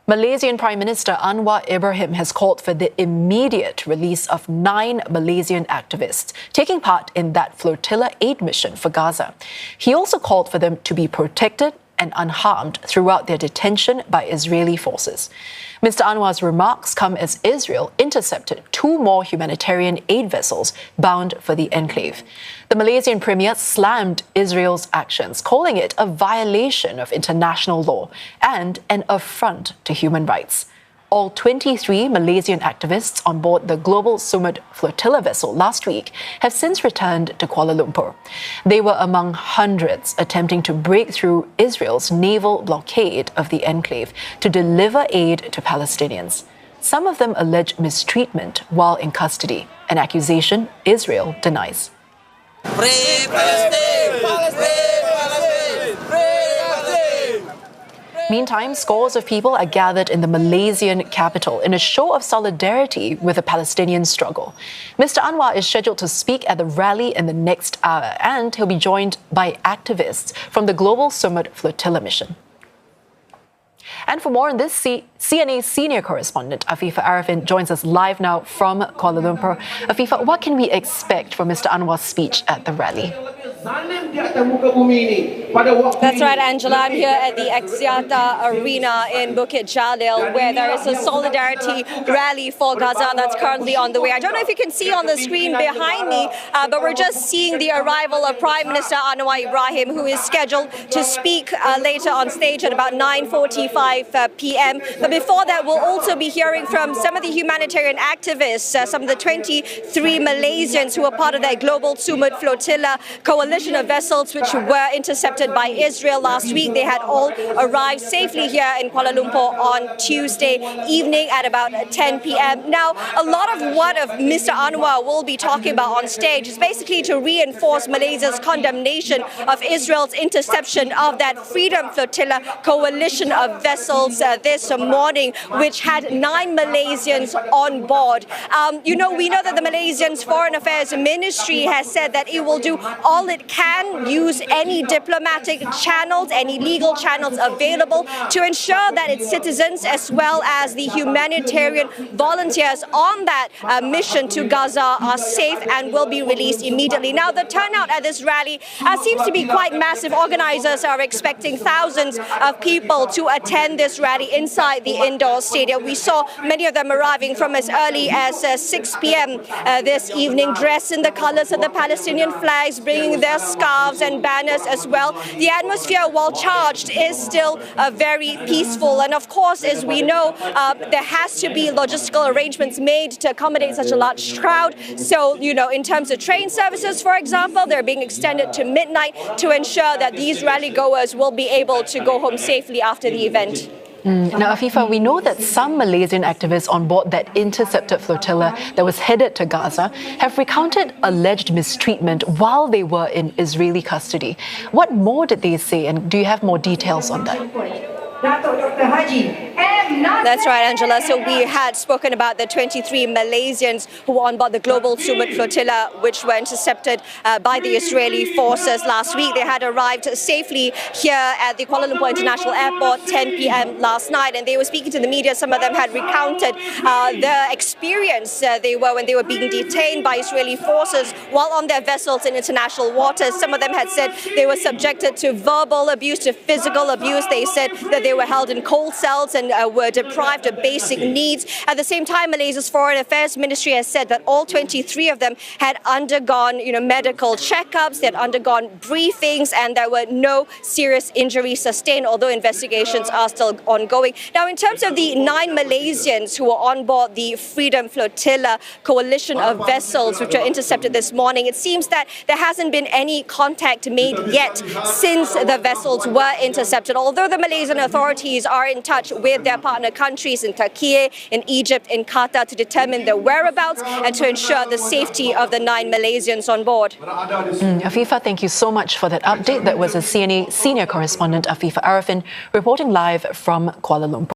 Malaysian Prime Minister Anwar Ibrahim has called for the immediate release of 9 Malaysian activists taking part in that flotilla aid mission for Gaza. He also called for them to be protected and unharmed throughout their detention by Israeli forces. Mr. Anwar's remarks come as Israel intercepted 2 more humanitarian aid vessels bound for the enclave. The Malaysian premier slammed Israel's actions, calling it a violation of international law and an affront to human rights. All 23 Malaysian activists on board the global Sumud flotilla vessel last week have since returned to Kuala Lumpur. They were among hundreds attempting to break through Israel's naval blockade of the enclave to deliver aid to Palestinians. Some of them allege mistreatment while in custody, an accusation Israel denies. Free Palestine! Palestine! Meantime, scores of people are gathered in the Malaysian capital in a show of solidarity with the Palestinian struggle. Mr. Anwar is scheduled to speak at the rally in the next hour, and he'll be joined by activists from the global Sumud flotilla mission. And for more on this, CNA senior correspondent Afifah Ariffin joins us live now from Kuala Lumpur. Afifah, what can we expect from Mr. Anwar's speech at the rally? That's right, Angela. I'm here at the Axiata Arena in Bukit Jalil, where there is a solidarity rally for Gaza that's currently on the way. I don't know if you can see on the screen behind me, but we're just seeing the arrival of Prime Minister Anwar Ibrahim, who is scheduled to speak later on stage at about 9:45 p.m. But before that, we'll also be hearing from some of the humanitarian activists, some of the 23 Malaysians who are part of that global Sumud flotilla coalition of vessels which were intercepted by Israel last week. They had all arrived safely here in Kuala Lumpur on Tuesday evening at about 10 p.m. Now, a lot of what Mr. Anwar will be talking about on stage is basically to reinforce Malaysia's condemnation of Israel's interception of that Freedom Flotilla coalition of vessels this morning, which had 9 Malaysians on board. We know that the Malaysian Foreign Affairs Ministry has said that it will do all it can, use any diplomatic channels, any legal channels available to ensure that its citizens, as well as the humanitarian volunteers on that mission to Gaza, are safe and will be released immediately. Now, the turnout at this rally seems to be quite massive. Organizers are expecting thousands of people to attend this rally inside the indoor stadium. We saw many of them arriving from as early as 6 p.m. This evening, dressed in the colors of the Palestinian flags, bringing their scarves and banners as well. The atmosphere, while charged, is still very peaceful. And of course, as we know, there has to be logistical arrangements made to accommodate such a large crowd. So, in terms of train services, for example, they're being extended to midnight to ensure that these rally goers will be able to go home safely after the event. Now, Afifah, we know that some Malaysian activists on board that intercepted flotilla that was headed to Gaza have recounted alleged mistreatment while they were in Israeli custody. What more did they say, and do you have more details on that? That's right, Angela. So we had spoken about the 23 Malaysians who were on board the global Sumud flotilla, which were intercepted by the Israeli forces last week. They had arrived safely here at the Kuala Lumpur International Airport 10 p.m. last night, and they were speaking to the media. Some of them had recounted the experience when they were being detained by Israeli forces while on their vessels in international waters. Some of them had said they were subjected to verbal abuse, to physical abuse. They said that they were held in cold cells and were deprived of basic needs. At the same time, Malaysia's Foreign Affairs Ministry has said that all 23 of them had undergone, medical checkups, they had undergone briefings, and there were no serious injuries sustained, although investigations are still ongoing. Now, in terms of the 9 Malaysians who were on board the Freedom Flotilla coalition of vessels which were intercepted this morning, it seems that there hasn't been any contact made yet since the vessels were intercepted, although the Malaysian authorities are in touch with their partner countries in Turkey, in Egypt, in Qatar to determine their whereabouts and to ensure the safety of the 9 Malaysians on board. Afifah, thank you so much for that update. That was a CNA senior correspondent, Afifah Ariffin, reporting live from Kuala Lumpur.